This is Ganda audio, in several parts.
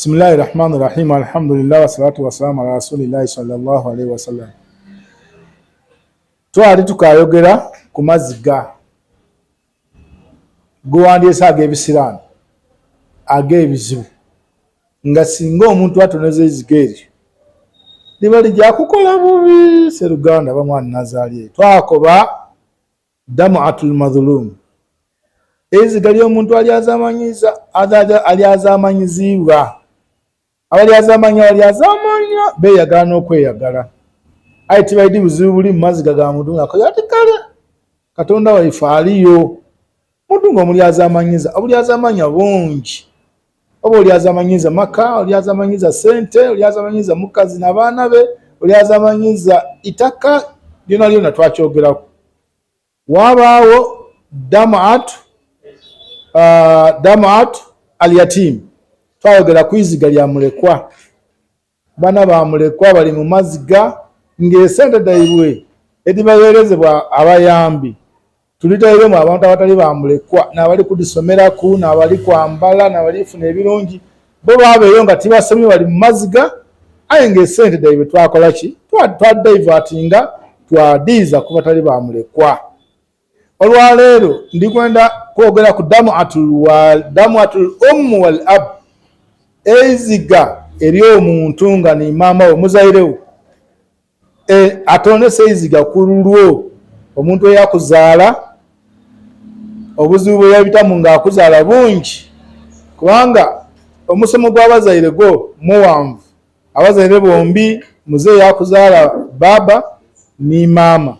Bismillahirrahmanirrahim. Alhamdulillah wassalatu wassalamu ala rasulillahi sallallahu alaihi wasallam. Twali tukayogera ku maziga gowandyesa ag'ebisiraani ag'ebizibu nga singa omuntu atoneza eziga eryo liba lijja kukola bubi Sseruganda bamwana Nazaali. Twakoba damuatul madhulum, eziga ly'omuntu alyazamanyizibwa. Abalyazamanya beeyagala n'okweyagala, aye tibaidi buzibu buli mu maziga ga muntu ng'akoze ati kale Katonda waife aliyo. Muntu ng'omulyazamanyiza obulyazamanya bungi, oba olyazamanyiza maka, olyazamanyiza sente, olyazamanyiza mukazi n'abaana be, olyazamanyiza itaka, lyona lyona twakyogeraku. Wabaawo damuat al-yatim, twayogera ku iziga lya mulekwa. Bana ba mulekwa bali mu maziga ng'esente daibwe edibaweerezebwa abayambi tulitairemu abantu abatali ba mulekwa, n'abali kudisomeraku, n'abali kwambala, n'abali funa ebirungi, bo babeeyo nga tibasomye bali mu maziga, aye ng'esente daibwe twakola ki? Twadaivatinga, twadiiza ku batali ba mulekwa. Olwaleero ndikwenda kwogera ku damuatul ummu wal ab, eiziga ery'omuntu nga ni maama we muzairewo, atonesa eiziga ku lulwo omuntu eyakuzaala, obuzibu bwe yabitamu ng'akuzaala bungi, kubanga omusomo gw'abazaire gwo muwanvu. Abazaire bombi muzeeyi yakuzaala baba ni maama.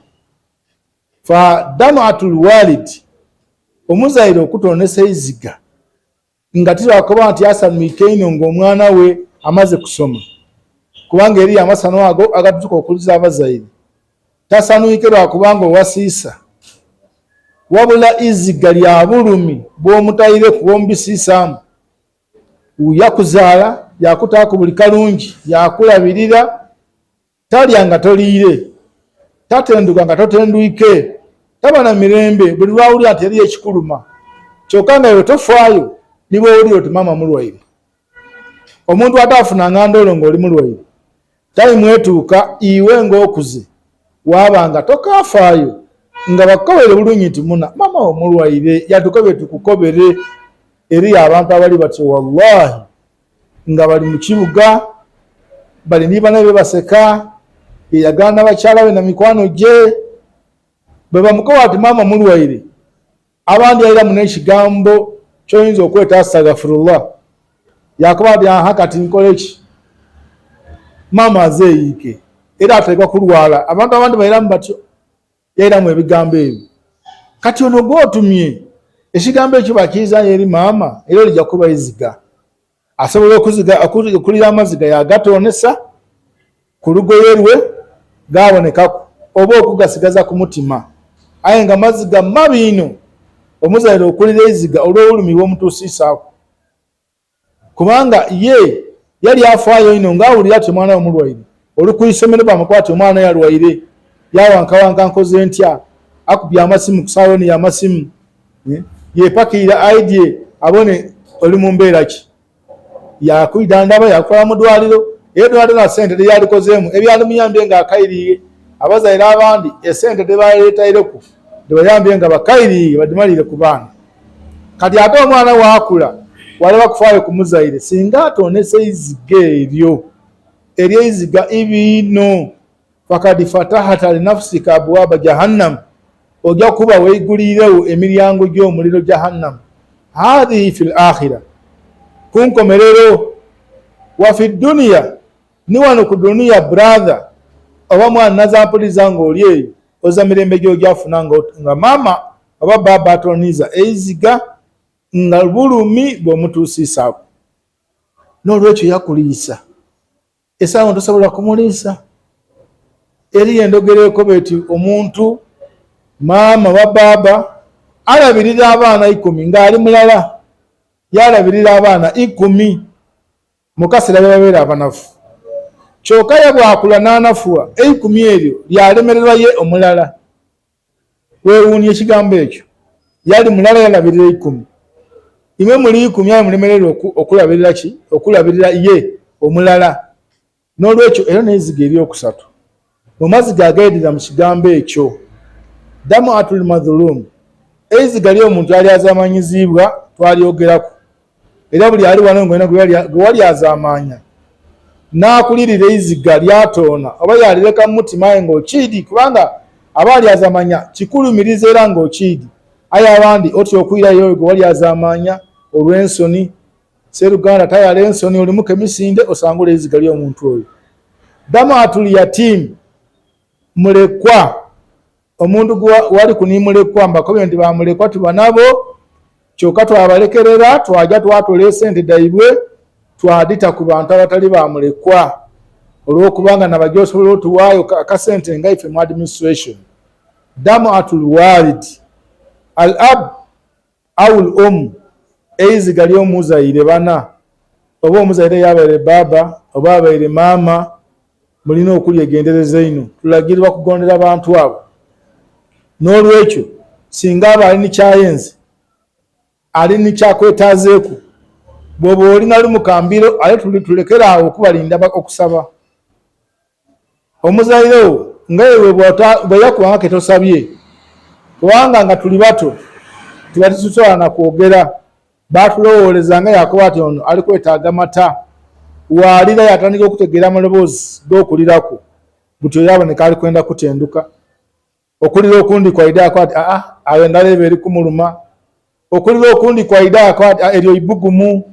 Fa damuatul walid, omuzaire okutonesa eiziga nga tirakoba nti asanwike ino ng'omwana we amaze kusoma, kubanga eri amasano ago agatutuka okuliza abazaire. Tasanwike lwakubanga owasiisa, wabula iziga lya bulumi bw'omutaire ku bw'omubisiisaamu. Yakuzaala, yakutaako buli kalungi, yakulabirira, talya nga toliire, tatenduka nga totendwike, taba na mirembe buli lwawulira nti eriyo ekikuluma, kyokka nga yo tofaayo niba owulira oti maama mulwaire. Omuntu ataafunanga ndoolo ng'oli mulwaire talimwetuuka iwe ng'okuze wabanga tokaafaayo nga bakukobere bulungi nti muna maama omulwaire yatukobe tukukobere. Eri abantu abali batyo wallahi nga bali mu kibuga bali ni bana be baseka, yeyagala n'abakyala be na mikwano gye, bwe bamukoba ati maama mulwaire, abandi ayiramu n'ekigambo kyoyinza okweta astagfirullah, yakuba ati aha kati nkole ki, maama azeeyiike era ateekwa kulwala. Abantu abandi bayiramu batyo, yayiramu ebigambo ebyo. Kati ono gw'otumye ekigambo ekyo bakiyizayo eri maama, era olijja kuba iziga. Asobola okulira amaziga yagatonesa ku lugoye lwe gabonekaku, oba okugasigaza ku mutima, aye nga maziga mabi ino omuzaire okulira eiziga olw'obulumi bw'omutuusiisaako, kubanga ye yali afaayo ino ng'awulira ati omwana we mulwaire. Oli ku isomero bamukwati omwana yalwaire, yawankawanka nkoze ntya, akubye amasimu ku saloni y'amasimu, yeepakirira aidye abone oli mu mbeera ki, yakwidandaba yakola mu ddwaliro, era eddwaliro na sente teyalikozeemu, ebyalumuyambye ng'akayiriye. Abazaire abandi esente tebaleetaireku tebayambye nga bakayiriye badimalire ku baana. Kati ate omwana waakula walaba kufaayo ku muzaire singa atonesa eiziga eryo ery'eiziga ibiino, fakad fatahata linafsika abwaba jahannam, ojja kuba weegulirewo emiryango gy'omuliro jahannam. Hadhihi fil akhira, kunkomerero. Wa fi duniya, ni wano ku duniya brother oba mwana nazampuliza ng'oli eyo oza mirembe gy'ogyafuna nga maama oba baba atoniza eiziga nga bulumi bw'omutuusiisaako. N'olwekyo yakuliisa, esaawa tosobola kumuliisa. Eriyo endogera ekoba eti omuntu maama wa baba alabirira abaana 10 ng'ali mulala yalabirira abaana 10 mu kaseera babeera abanafu, kyokka ye bwakula n'anafuwa 10 eryo lyalemererwa ye omulala. Weewuunya ekigambo ekyo, yali mulala yalabirira 10, imwe muli 10 mulemererwa okulabirira ki okulabirira ye omulala n'olwekyo era n'eziga eryokusatu mu maziga agayirira mu kigambo ekyo damu atul madhulum eziga ly'omuntu ali azamanyizibwa twalyogerako era buli ali wano ngwena gwe wali azamanya n'akulirira eziga lyatoona oba yalireka mu mutima ng'okiidi kubanga abaali azamanya kikulumiriza era ng'okiidi aye abandi otyo okwirayo gwe wali azamanya olw'ensoni Seruganda tayala ensoni olimuke misinde osangula eziga ly'omuntu oyo damu atul yatim mulekwa omuntu wali kunimulekwa mbakobye nti bamulekwa tuba nabo kyokka twabalekerera twajja twatula sente daibwe twadita ku bantu abatali bamulekwa olw'okubanga nabajja osobola otuwaayo akasente nga ife mu administration damu atul walid al ab au eiziga ly'omuzaire bana oba omuzaire yabaire baba oba abaire maama mulina okulyegendereza ino tulagirwa kugondera abantu abo n'olwekyo singa aba alina kyayenze alina kyakwetaazeeku bw'oba olina lumukambiro ale tulekera awo okubalinda okusaba omuzaire wo nga ewe bwe yakubanga ketosabye kubanga nga tuli bato tuba tetusobola na kwogera baatulowooleza nga yakuba ati ono ali kwetaaga mata waalira yatandika okutegeera amaloboozi g'okulirako butyo yaboneka ali kwenda kutenduka okulira okundi kwaidaako ati awo endala eba eri kumuluma okulira okundi kwaidaako ati eryo ibugumu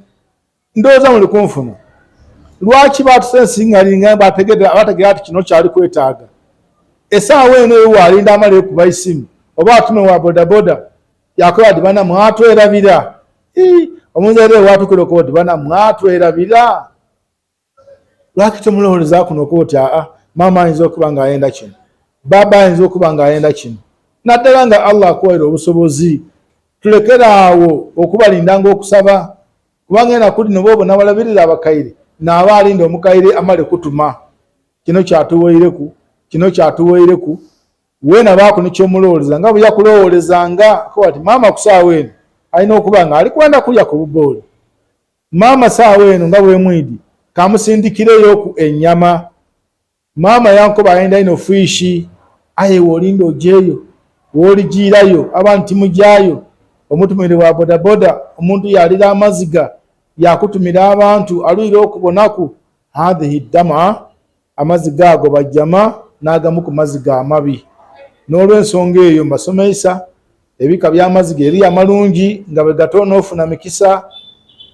ndowooza muli kunfuna lwaki baatusensingalinga bategeera ati kino kyali kwetaaga essaawa eno eyo waalinda amala ekuba isimu oba atume wa bodaboda yakola ati bana mwatwerabira omuzaire watukira okuba oti bana mwatwerabira lwaki tomulowoleza kuno okuba oti maama ayinza okuba nga ayenda kino baba ayinza okuba nga ayenda kino naddala nga Allah akuwaire obusobozi tulekera awo okubalindanga okusaba kubanga enaku dino boobo nabalabirira abakaire naaba alinda omukaire amale kutuma kino kyatuweireku weena baako nekyomulowoleza nga bwe yakulowolezanga kuba ati maama ku saawa eno alina okuba nga ali kwenda kulya ku bubooli maama saawa eno nga bwemwidi kamusindikireyo ennyama maama yankoba ayenda ino fiishi aye wolinda ojeeyo wooligiirayo abantu timugyayo omutumire wa bodaboda omuntu yalira amaziga yakutumira abantu alwire okubonaku hadhihi dama amaziga ago bajjama n'agamu ku maziga amabi n'olw'ensonga eyo mbasomeisa ebika by'amaziga eri amalungi nga bwe gatoona ofuna mikisa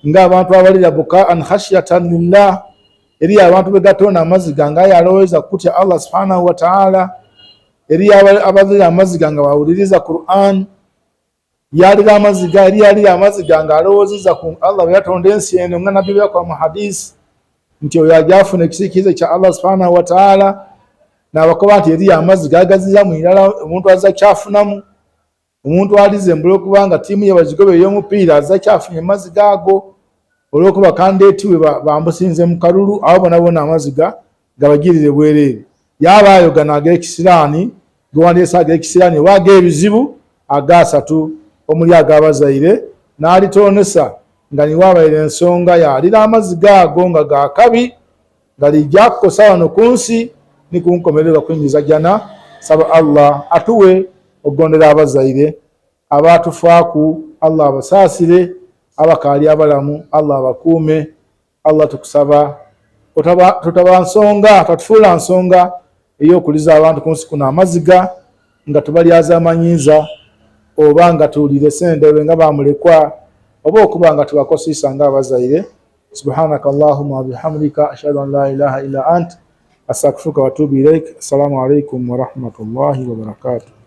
ng'abantu abalira bukaan khashyatan lillah eri abantu bwe gatoona amaziga nga yaloweza kutya Allah subhanahu wa ta'ala eri abalira amaziga nga bawuliriza Qur'an yalira amaziga eri yalira amaziga nga alowozeza ku Allah bwe yatonda ensi eno nga nabbi byakwa mu hadisi nti oyo ajafuna ekisikizo kya Allah subhanahu wa ta'ala n'abakoba nti eri amaziga agazira mu irala omuntu azza kyafunamu omuntu alize embula okubanga ttiimu ye bazigobe ey'omupiira azza kyafunye amaziga ago olw'okuba kandi etiwe bambusinze mu kalulu abo bonabona amaziga gabagirire bwereere yabaayo gano ag'ekisiraani gewandiisa ag'ekisiraani oba ag'ebizibu agasatu omuli ag'abazaire n'alitoonesa nga niwabaire ensonga yalira amaziga ago nga gakabi galijja kukosa wano ku nsi ni kunkomererwa kwinjiza jana saba Allah atuwe ogondera abazaire abatufaaku Allah abasaasire abakaali abalamu Allah abakuume Allah tukusaba tutaba nsonga tatufuula nsonga ey'okuliza abantu ku nsi kuno amaziga nga tubalyaza amanyiza oba nga tuwulire sendebe nga bamulekwa oba okuba nga tubakosiisa nga abazaire subhanaka Allahumma bihamdika ashhadu an la ilaha illa ant astaghfiruka wa atubu ilaik. Assalamu alaikum wa rahmatullahi wa barakatuh.